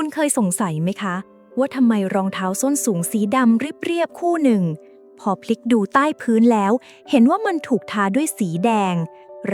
คุณเคยสงสัยไหมคะว่าทำไมรองเท้าส้นสูงสีดำเรียบๆคู่หนึ่งพอพลิกดูใต้พื้นแล้วเห็นว่ามันถูกทาด้วยสีแดง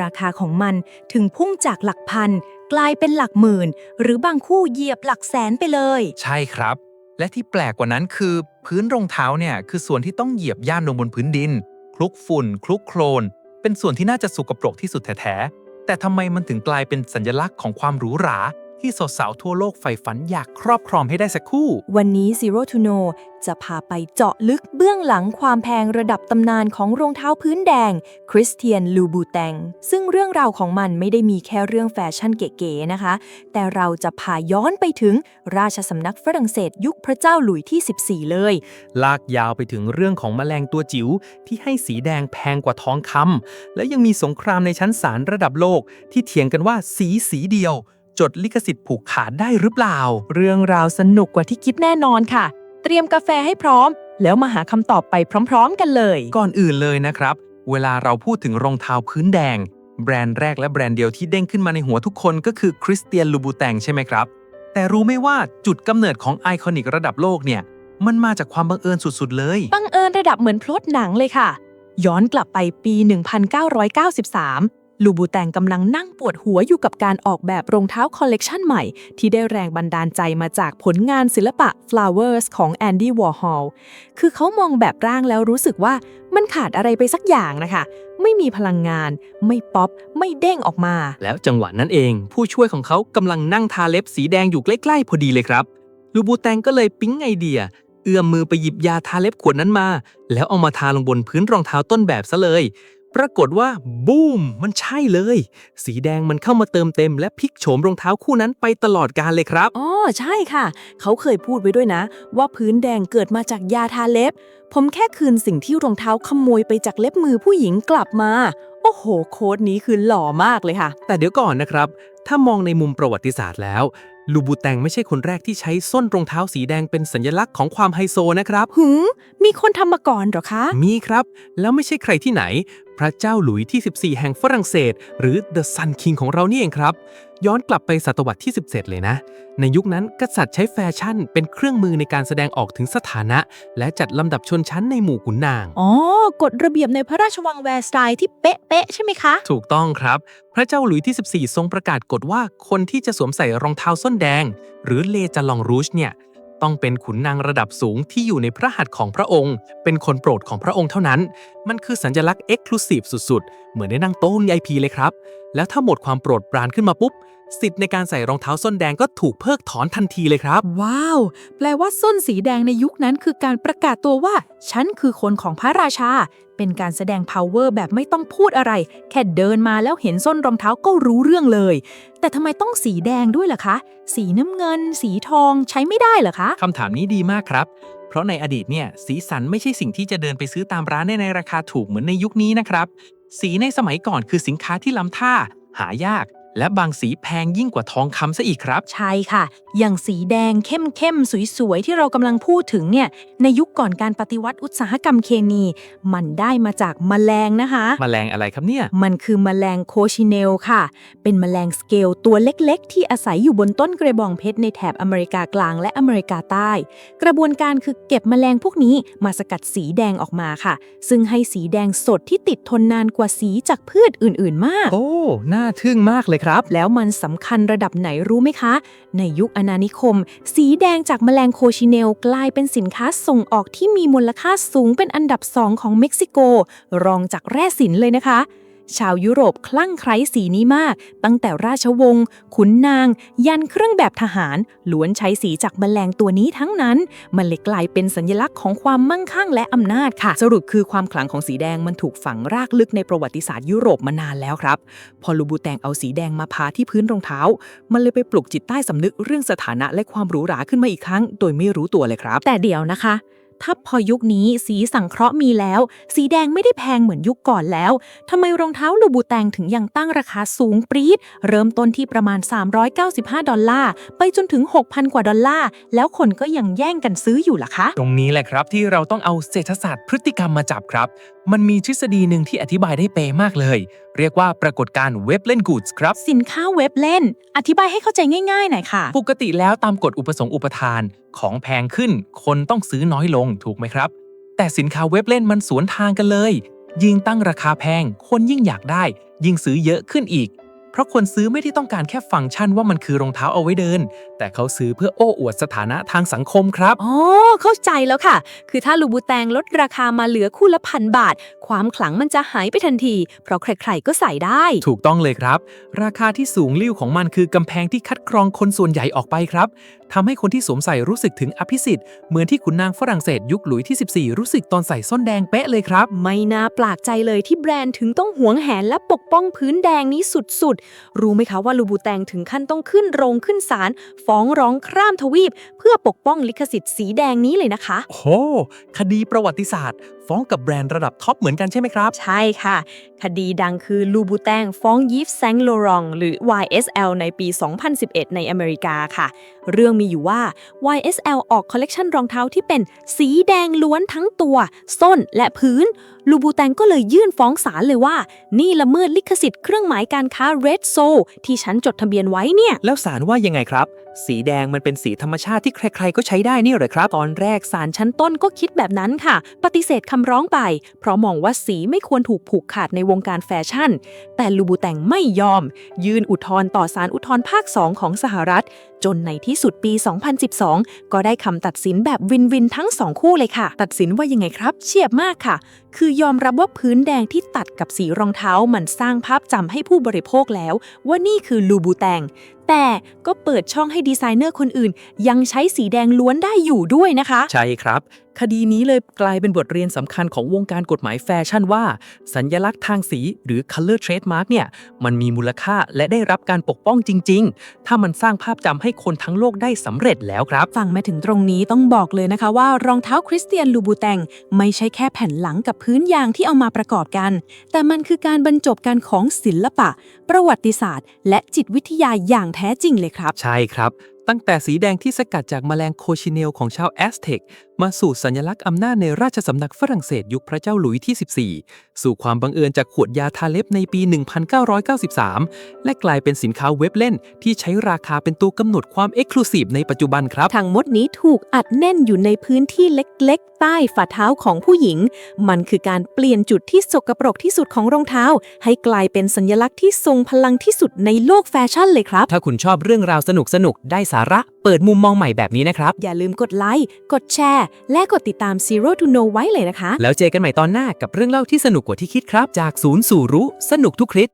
ราคาของมันถึงพุ่งจากหลักพันกลายเป็นหลักหมื่นหรือบางคู่เหยียบหลักแสนไปเลย ใช่ครับและที่แปลกกว่านั้นคือพื้นรองเท้าเนี่ยคือส่วนที่ต้องเหยียบย่ำลงบนพื้นดินคลุกฝุ่นคลุกโคลนเป็นส่วนที่น่าจะสกปรกที่สุดแท้ๆแต่ทำไมมันถึงกลายเป็นสัญลักษณ์ของความหรูหราที่สาวๆทั่วโลกใฝ่ฝันอยากครอบครองให้ได้สักคู่วันนี้ Zero to Know จะพาไปเจาะลึกเบื้องหลังความแพงระดับตำนานของรองเท้าพื้นแดงคริสเตียนลูบูแตงซึ่งเรื่องราวของมันไม่ได้มีแค่เรื่องแฟชั่นเก๋ๆนะคะแต่เราจะพาย้อนไปถึงราชสำนักฝรั่งเศสยุคพระเจ้าหลุยส์ที่ 14 เลย ลากยาวไปถึงเรื่องของแมลงตัวจิ๋วที่ให้สีแดงแพงกว่าทองคำและยังมีสงครามในชั้นศาลระดับโลกที่เถียงกันว่าสีเดียวจดลิขสิทธิ์ผูกขาดได้หรือเปล่าเรื่องราวสนุกกว่าที่คิดแน่นอนค่ะเตรียมกาแฟให้พร้อมแล้วมาหาคำตอบไปพร้อมๆกันเลย ก่อนอื่นเลยนะครับเวลาเราพูดถึงรองเท้าพื้นแดงแบรนด์แรกและแบรนด์เดียวที่เด้งขึ้นมาในหัวทุกคนก็คือคริสเตียนลูบูแตงใช่ไหมครับแต่รู้ไหมว่าจุดกำเนิดของไอคอนิกระดับโลกเนี่ยมันมาจากความบังเอิญสุดๆเลยบังเอิญระดับเหมือนพล็อตหนังเลยค่ะย้อนกลับไปปี 1993ลูบูแตงกำลังนั่งปวดหัวอยู่กับการออกแบบรองเท้าคอลเลกชันใหม่ที่ได้แรงบันดาลใจมาจากผลงานศิลปะ Flowers ของแอนดี้วอร์ฮอลคือเขามองแบบร่างแล้วรู้สึกว่ามันขาดอะไรไปสักอย่างนะคะไม่มีพลังงานไม่ป๊อปไม่เด้งออกมาแล้วจังหวะนั้นเองผู้ช่วยของเขากำลังนั่งทาเล็บสีแดงอยู่ใกล้ๆพอดีเลยครับลูบูแตงก็เลยปิ๊งไอเดียเอื้อมมือไปหยิบยาทาเล็บขวดนั้นมาแล้วเอามาทาลงบนพื้นรองเท้าต้นแบบซะเลยปรากฏว่าบูมมันใช่เลยสีแดงมันเข้ามาเติมเต็มและพลิกโฉมรองเท้าคู่นั้นไปตลอดกาลเลยครับอ๋อใช่ค่ะเขาเคยพูดไว้ด้วยนะว่าพื้นแดงเกิดมาจากยาทาเล็บผมแค่คืนสิ่งที่รองเท้าขโมยไปจากเล็บมือผู้หญิงกลับมาโอ้โหโค้ดนี้คือหล่อมากเลยค่ะแต่เดี๋ยวก่อนนะครับถ้ามองในมุมประวัติศาสตร์แล้วลูบูแตงไม่ใช่คนแรกที่ใช้ส้นรองเท้าสีแดงเป็นสัญลักษณ์ของความไฮโซนะครับมีคนทำมาก่อนเหรอคะมีครับแล้วไม่ใช่ใครที่ไหนพระเจ้าหลุยส์ที่ 14 แห่งฝรั่งเศสหรือ The Sun King ของเรานี่เองครับย้อนกลับไปศตวรรษที่ 17 เลยนะในยุคนั้นกษัตริย์ใช้แฟชั่นเป็นเครื่องมือในการแสดงออกถึงสถานะและจัดลำดับชนชั้นในหมู่ขุนนางอ๋อกฎระเบียบในพระราชวังแวร์สไตล์ที่เป๊ะๆใช่ไหมคะถูกต้องครับพระเจ้าหลุยส์ที่ 14 ทรงประกาศกฎว่าคนที่จะสวมใส่รองเท้าส้นแดงหรือเลจาลองรูชเนี่ยต้องเป็นขุนนางระดับสูงที่อยู่ในพระหัตถ์ของพระองค์เป็นคนโปรดของพระองค์เท่านั้นมันคือสัญลักษณ์ Exclusive สุดๆเหมือนได้นั่งโต๊ะ VIP เลยครับแล้วถ้าหมดความโปรดปรานขึ้นมาปุ๊บสิทธิ์ในการใส่รองเท้าส้นแดงก็ถูกเพิกถอนทันทีเลยครับว้าวแปลว่าส้นสีแดงในยุคนั้นคือการประกาศตัวว่าฉันคือคนของพระราชาเป็นการแสดง power แบบไม่ต้องพูดอะไรแค่เดินมาแล้วเห็นส้นรองเท้าก็รู้เรื่องเลยแต่ทำไมต้องสีแดงด้วยล่ะคะสีน้ำเงินสีทองใช้ไม่ได้เหรอคะคำถามนี้ดีมากครับเพราะในอดีตเนี่ยสีสันไม่ใช่สิ่งที่จะเดินไปซื้อตามร้านได้ในราคาถูกเหมือนในยุคนี้นะครับสีในสมัยก่อนคือสินค้าที่ล้ำท่าหายากและบางสีแพงยิ่งกว่าทองคำซะอีกครับใช่ค่ะอย่างสีแดงเข้มๆสวยๆที่เรากำลังพูดถึงเนี่ยในยุคก่อนการปฏิวัติอุตสาหกรรมเคมีมันได้มาจากแมลงนะคะแมลงอะไรครับเนี่ยมันคือแมลงโคชิเนลค่ะเป็นแมลงสเกลตัวเล็กๆที่อาศัยอยู่บนต้นกระบองเพชรในแถบอเมริกากลางและอเมริกาใต้กระบวนการคือเก็บแมลงพวกนี้มาสกัดสีแดงออกมาค่ะซึ่งให้สีแดงสดที่ติดทนนานกว่าสีจากพืชอื่นๆมากโอ้น่าทึ่งมากเลยครับแล้วมันสำคัญระดับไหนรู้ไหมคะในยุคอาณานิคมสีแดงจากแมลงโคชิเนลกลายเป็นสินค้าส่งออกที่มีมูลค่าสูงเป็นอันดับ2ของเม็กซิโกรองจากแร่สินเลยนะคะชาวยุโรปคลั่งไคล้สีนี้มากตั้งแต่ราชวงศ์ขุนนางยันเครื่องแบบทหารล้วนใช้สีจากแมลงตัวนี้ทั้งนั้นมันเลยกลายเป็นสัญลักษณ์ของความมั่งคั่งและอำนาจค่ะสรุปคือความขลังของสีแดงมันถูกฝังรากลึกในประวัติศาสตร์ยุโรปมานานแล้วครับพอลูบูแตงเอาสีแดงมาพาที่พื้นรองเท้ามันเลยไปปลุกจิตใต้สำนึกเรื่องสถานะและความหรูหราขึ้นมาอีกครั้งโดยไม่รู้ตัวเลยครับแต่เดี๋ยวนะคะ ถ้าพอยุคนี้สีสังเคราะห์มีแล้ว สีแดงไม่ได้แพงเหมือนยุคก่อนแล้วทำไมรองเท้าลูบูแตงถึงยังตั้งราคาสูงปรี๊ดเริ่มต้นที่ประมาณ$395ไปจนถึง$6,000 กว่าแล้วคนก็ยังแย่งกันซื้ออยู่ล่ะคะ ตรงนี้แหละครับที่เราต้องเอาเศรษฐศาสตร์พฤติกรรมมาจับครับ มันมีทฤษฎีหนึ่งที่อธิบายได้เป๊ะมากเลย เรียกว่าปรากฏการณ์เว็บเล่นกูดส์ครับ สินค้าเว็บเล่น อธิบายให้เข้าใจง่ายๆหน่อยค่ะ ปกติแล้วตามกฎอุปสงค์อุปทานของแพงขึ้น คนต้องซื้อน้อยลงถูกไหมครับ แต่สินค้าเว็บเล่นมันสวนทางกันเลย ยิ่งตั้งราคาแพง คนยิ่งอยากได้ ยิ่งซื้อเยอะขึ้นอีก เพราะคนซื้อไม่ได้ต้องการแค่ฟังก์ชันว่ามันคือรองเท้าเอาไว้เดิน แต่เขาซื้อเพื่อโอ้อวดสถานะทางสังคมครับ อ๋อ เข้าใจแล้วค่ะ คือถ้าลูบูแตงลดราคามาเหลือคู่ละ1,000 บาท ความขลังมันจะหายไปทันที เพราะใครๆก็ใส่ได้ ถูกต้องเลยครับ ราคาที่สูงลิ่วของมันคือกำแพงที่คัดกรองคนส่วนใหญ่ออกไปครับทำให้คนที่สวมใส่รู้สึกถึงอภิสิทธิ์เหมือนที่ขุนนางฝรั่งเศสยุคหลุยส์ที่ 14 รู้สึกตอนใส่ส้นแดงเป๊ะเลยครับ ไม่น่าแปลกใจเลยที่แบรนด์ถึงต้องหวงแหนและปกป้องพื้นแดงนี้สุดๆ รู้ไหมคะว่าลูบูแตงถึงขั้นต้องขึ้นโรงขึ้นศาลฟ้องร้องข้ามทวีป เพื่อปกป้องลิขสิทธิ์สีแดงนี้เลยนะคะ โอ้โหคดีประวัติศาสตร์ ฟ้องกับแบรนด์ระดับท็อปเหมือนกันใช่ไหมครับ ใช่ค่ะ คดีดังคือลูบูแตงฟ้องยีฟแซงโลรองหรือ YSL ในปี 2011 ในอเมริกาค่ะ เรื่องมีอยู่ว่า YSL ออกคอลเลกชันรองเท้าที่เป็นสีแดงล้วนทั้งตัว ส้นและพื้น ลูบูแตงก็เลยยื่นฟ้องศาลเลยว่า นี่ละเมิดลิขสิทธิ์เครื่องหมายการค้า Red Soul ที่ฉันจดทะเบียนไว้เนี่ย แล้วศาลว่ายังไงครับ สีแดงมันเป็นสีธรรมชาติที่ใครๆก็ใช้ได้นี่เหรอครับ ตอนแรกศาลชั้นต้นก็คิดแบบนั้นค่ะ ปฏิเสธคำร้องไป เพราะมองว่าสีไม่ควรถูกผูกขาดในวงการแฟชั่น แต่ลูบูแตงไม่ยอม ยื่นอุทธรณ์ต่อศาลอุทธรณ์ภาค 2 ของสหรัฐ จนในที่สุดปี 2012 ก็ได้คำตัดสินแบบวินวินทั้ง 2 คู่เลยค่ะ ตัดสินว่ายังไงครับ เฉียบมากค่ะ คือยอมรับว่าพื้นแดงที่ตัดกับสีรองเท้ามันสร้างภาพจำให้ผู้บริโภคแล้ว ว่านี่คือลูบูแตง แต่ก็เปิดช่องให้ดีไซเนอร์คนอื่น ยังใช้สีแดงล้วนได้อยู่ด้วยนะคะ ใช่ครับ คดีนี้เลยกลายเป็นบทเรียนสำคัญของวงการกฎหมายแฟชั่นว่า สัญลักษณ์ทางสีหรือ color trademark เนี่ยมันมีมูลค่าและได้รับการปกป้องจริงๆ ถ้ามันสร้างภาพจำให้คนทั้งโลกได้สำเร็จแล้วครับ ฟังมาถึงตรงนี้ต้องบอกเลยนะคะว่ารองเท้าคริสเตียนลูบูแตงไม่ใช่แค่แผ่นหลังกับพื้นยางที่เอามาประกอบกัน แต่มันคือการบรรจบกันของศิลปะ ประวัติศาสตร์ และจิตวิทยาอย่างแท้จริงเลยครับ ใช่ครับ ตั้งแต่สีแดงที่สกัดจากแมลงโคชิเนลของชาวแอสเท็กมาสู่สัญลักษณ์อำนาจในราชสำนักฝรั่งเศสยุคพระเจ้าหลุยส์ที่ 14 สู่ความบังเอิญจากขวดยาทาเล็บในปี 1993 และกลายเป็นสินค้าเว็บเล่นที่ใช้ราคาเป็นตัวกำหนดความเอ็กซ์คลูซีฟในปัจจุบันครับ ทั้งหมดนี้ถูกอัดแน่นอยู่ในพื้นที่เล็กๆ ใต้ฝ่าเท้าของผู้หญิง มันคือการเปลี่ยนจุดที่สกปรกที่สุดของรองเท้า ให้กลายเป็นสัญลักษณ์ที่ทรงพลังที่สุดในโลกแฟชั่นเลยครับ ถ้าคุณชอบเรื่องราวสนุกๆ ได้สาระ เปิดมุมมองใหม่แบบนี้นะครับ อย่าลืมกดไลค์ กดแชร์ และกดติดตาม Zero to Know ไว้เลยนะคะ แล้วเจอกันใหม่ตอนหน้ากับเรื่องเล่าที่สนุกกว่าที่คิดครับ จากศูนย์สู่รู้สนุกทุกคลิป